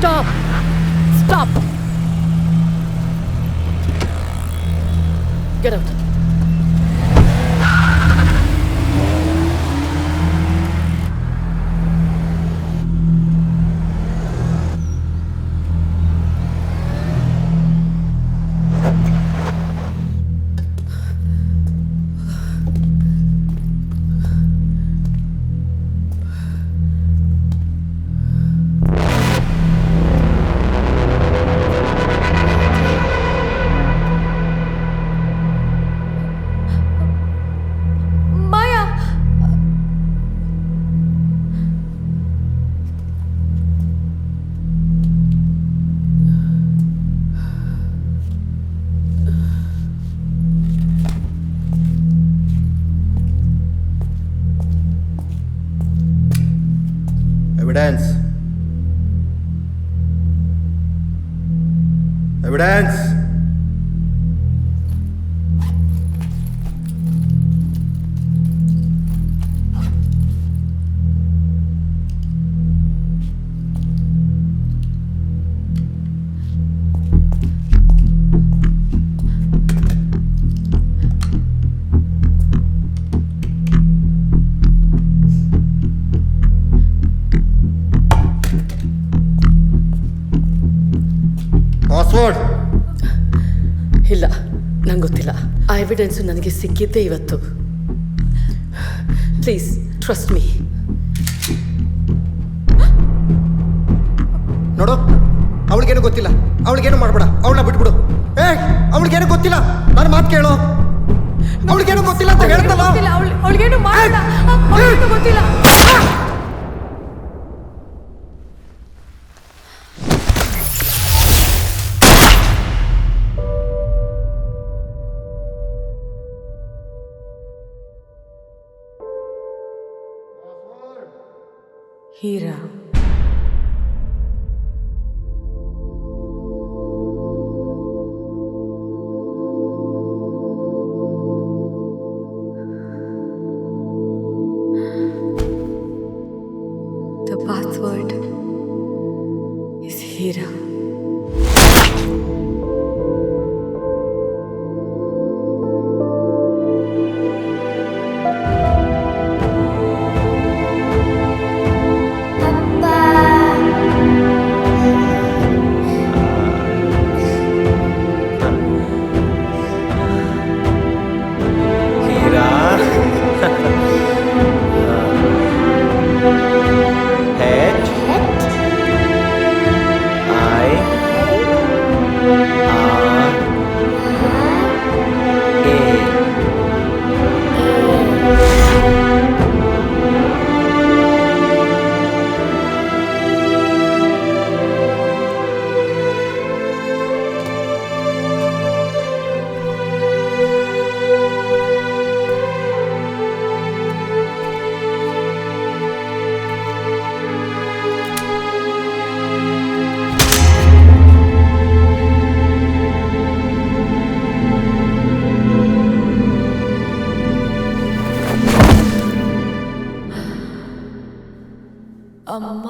Stop! Stop! Get out. Evidence. Evidence. Password ಇಲ್ಲ, ನಂಗೆ ಗೊತ್ತಿಲ್ಲ. ಆ ಎವಿಡೆನ್ಸು ನನಗೆ ಸಿಕ್ಕಿದ್ದೇ ಇವತ್ತು. Please trust me. ನೋಡು, ಅವಳಿಗೇನು ಗೊತ್ತಿಲ್ಲ. ಅವಳಿಗೇನು ಮಾಡಬೇಡ, ಅವಳನ್ನ ಬಿಟ್ಬಿಡು. ಅವಳಿಗೇನು ಗೊತ್ತಿಲ್ಲ, ನನ್ನ ಮಾತು ಕೇಳು. ಅವಳಿಗೇನು ಗೊತ್ತಿಲ್ಲ ಅಂತ ಹೇಳ್ತಲ್ಲ. ಅವಳಿಗೇನು ಮಾಡಲ್ಲ, ಅವಳಿಗೇನು ಗೊತ್ತಿಲ್ಲ. Heera, the password is Hira. ಅಮ್ಮ,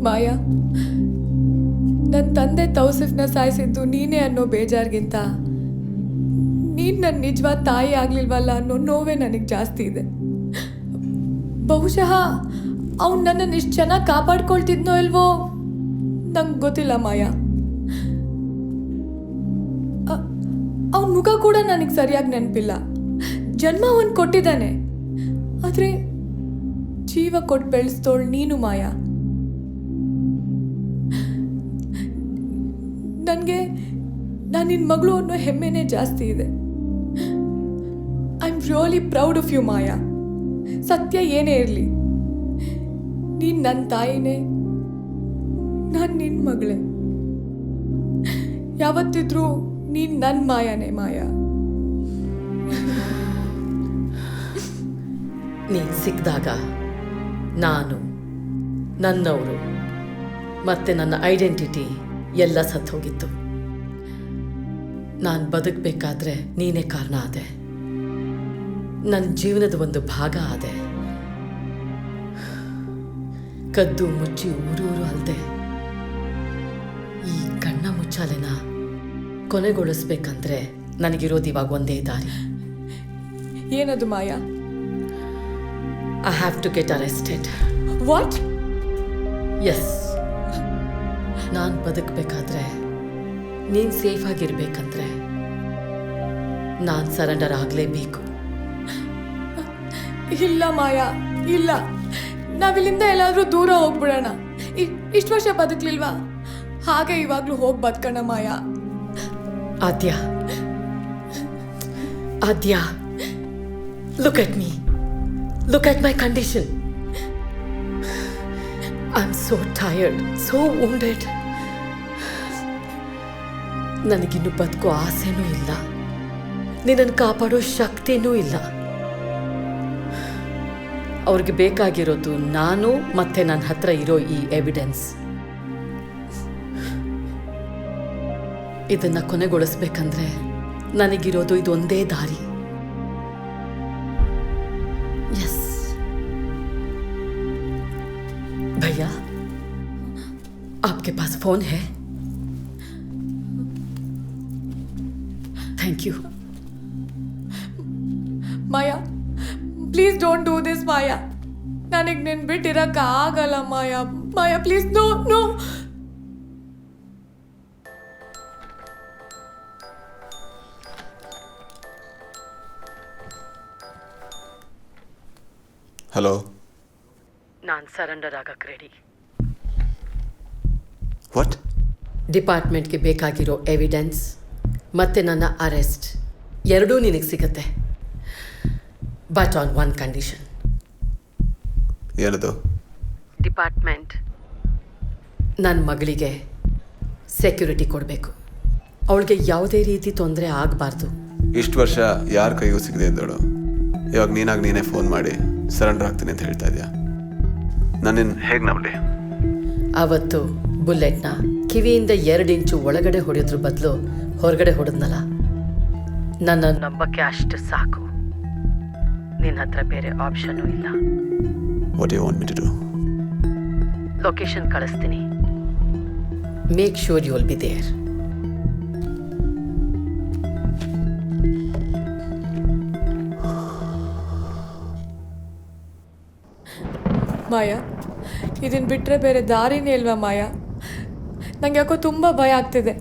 ಮಾಯಾ, ನನ್ನ ತಂದೆ ತೌಸಿಫ್ನ ಸಾಯಿಸಿದ್ದು ನೀನೇ ಅನ್ನೋ ಬೇಜಾರಿಗಿಂತ ನೀನು ನನ್ನ ನಿಜವಾದ ತಾಯಿ ಆಗಲಿಲ್ವಲ್ಲ ಅನ್ನೋ ನೋವೇ ನನಗೆ ಜಾಸ್ತಿ ಇದೆ. ಬಹುಶಃ ಅವ್ನು ನನ್ನನ್ನು ಇಷ್ಟು ಚೆನ್ನಾಗಿ ಕಾಪಾಡ್ಕೊಳ್ತಿದ್ನೋ ಇಲ್ವೋ ನಂಗೆ ಗೊತ್ತಿಲ್ಲ ಮಾಯಾ. ಅವನ ಮುಖ ಕೂಡ ನನಗೆ ಸರಿಯಾಗಿ ನೆನಪಿಲ್ಲ. ಜನ್ಮ ಅವನು ಕೊಟ್ಟಿದ್ದಾನೆ, ಆದರೆ ಜೀವ ಕೊಟ್ಟು ಬೆಳೆಸ್ತೋಳು ನೀನು ಮಾಯಾ. ನನಗೆ ನಾನು ನಿನ್ನ ಮಗಳು ಅನ್ನೋ ಹೆಮ್ಮೆನೇ ಜಾಸ್ತಿ ಇದೆ. I am really proud of you Maya. ಸತ್ಯ ಏನೇ ಇರಲಿ, ನೀನು ನನ್ನ ತಾಯಿನೇ, ನಾನು ನಿನ್ನ ಮಗಳೇ. ಯಾವತ್ತಿದ್ರೂ ನೀನು ನನ್ನ ಮಾಯಾನೇ ಮಾಯಾ. ನೀನು ಸಿಕ್ಕಿದಾಗ ನಾನು, ನನ್ನವರು ಮತ್ತೆ ನನ್ನ ಐಡೆಂಟಿಟಿ ಎಲ್ಲ ಸತ್ತು ಹೋಗಿತ್ತು. ನಾನು ಬದುಕಬೇಕಾದ್ರೆ ನೀನೇ ಕಾರಣ ಆದೆ, ನನ್ನ ಜೀವನದ ಒಂದು ಭಾಗ ಆದೆ. ಕದ್ದು ಮುಚ್ಚಿ ಊರೂರು ಅಲ್ಲದೆ ಈ ಕಣ್ಣ ಮುಚ್ಚಾಲೆನ ಕೊನೆಗೊಳಿಸ್ಬೇಕಂದ್ರೆ ನನಗಿರೋದು ಇವಾಗ ಒಂದೇ ದಾರಿ. ಏನದು Maya? I have to get arrested. What? Yes, ನಾನು ಬದುಕಬೇಕಾದ್ರೆ, ನೀನು ಸೇಫ್ ಆಗಿರ್ಬೇಕಂದ್ರೆ ನಾನು ಸರೆಂಡರ್ ಆಗಲೇಬೇಕು. ಇಲ್ಲ ಮಾಯಾ, ಇಲ್ಲ. ನಾವಿಲ್ಲಿಂದ ಎಲ್ಲಾದರೂ ದೂರ ಹೋಗ್ಬಿಡೋಣ. ಇಷ್ಟು ವರ್ಷ ಬದುಕಲಿಲ್ವಾ, ಹಾಗೆ ಇವಾಗಲೂ ಹೋಗಿ ಬದುಕೋಣ Maya. Adya, Adya, look at me, look at my condition. I am so tired, so wounded. ನನಗಿನ್ನು ಬದುಕೋ ಆಸೆನೂ ಇಲ್ಲ, ನಿನ್ನನ್ನು ಕಾಪಾಡೋ ಶಕ್ತಿನೂ ಇಲ್ಲ. ಅವ್ರಿಗೆ ಬೇಕಾಗಿರೋದು ನಾನು ಮತ್ತೆ ನನ್ನ ಹತ್ರ ಇರೋ ಈ ಎವಿಡೆನ್ಸ್. ಇದನ್ನ ಕೊನೆಗೊಳಿಸ್ಬೇಕಂದ್ರೆ ನನಗಿರೋದು ಇದೊಂದೇ ದಾರಿ. ಎಸ್ भैया, आपके पास फोन है? Thank you. Maya, please don't do this Maya. ನನಗೆ ನಿನ್ನ ಬಿಟ್ಟಿರಕ್ಕೆ ಆಗಲ್ಲ Maya. Maya please, no no. Hello, ನಾನು ಸರೆಂಡರ್ ಆಗಕ್ಕೆ ರೆಡಿ. ವಾಟ್? ಡಿಪಾರ್ಟ್ಮೆಂಟ್ಗೆ ಬೇಕಾಗಿರೋ ಎವಿಡೆನ್ಸ್ ಮತ್ತು ನನ್ನ ಅರೆಸ್ಟ್ ಎರಡೂ ನಿನಗೆ ಸಿಗುತ್ತೆ, ಬಟ್ ಆನ್ ಒನ್ ಕಂಡೀಷನ್. ಏನದು? ಡಿಪಾರ್ಟ್ಮೆಂಟ್ ನನ್ನ ಮಗಳಿಗೆ ಸೆಕ್ಯೂರಿಟಿ ಕೊಡಬೇಕು. ಅವಳಿಗೆ ಯಾವುದೇ ರೀತಿ ತೊಂದರೆ ಆಗಬಾರ್ದು. ಇಷ್ಟು ವರ್ಷ ಯಾರ ಕೈಗೂ ಸಿಗದೆ ಇದ್ದಳು, ಇವಾಗ ನೀನೇ ಫೋನ್ ಮಾಡಿ ಸರೆಂಡರ್ ಆಗ್ತೀನಿ ಅಂತ ಹೇಳ್ತಾ ಇದೆಯಾ? ನಾನಿನ್ನು ಹೇಗೆ ನಂಬಲಿ? ಅವತ್ತು ಬುಲೆಟ್ನ ಕಿವಿಯಿಂದ 2 ಇಂಚು ಒಳಗಡೆ ಹೊಡೆಯೋದ್ರ ಬದಲು ಹೊರಗಡೆ ಹೊಡೆದ್ನಲ್ಲ, ನನ್ನ ನಂಬಕ್ಕೆ ಅಷ್ಟು ಸಾಕು. ನಿನ್ನ ಹತ್ರ ಬೇರೆ ಆಪ್ಷನ್ನು ಇಲ್ಲ. What you want me to do? Location ಕಳಿಸ್ತೀನಿ. Make sure you will be there. Maya, ಇದನ್ನು ಬಿಟ್ಟರೆ ಬೇರೆ ದಾರಿನೇ ಇಲ್ವಾ ಮಾಯಾ? ನನಗೆ ಯಾಕೋ ತುಂಬ ಭಯ ಆಗ್ತಿದೆ.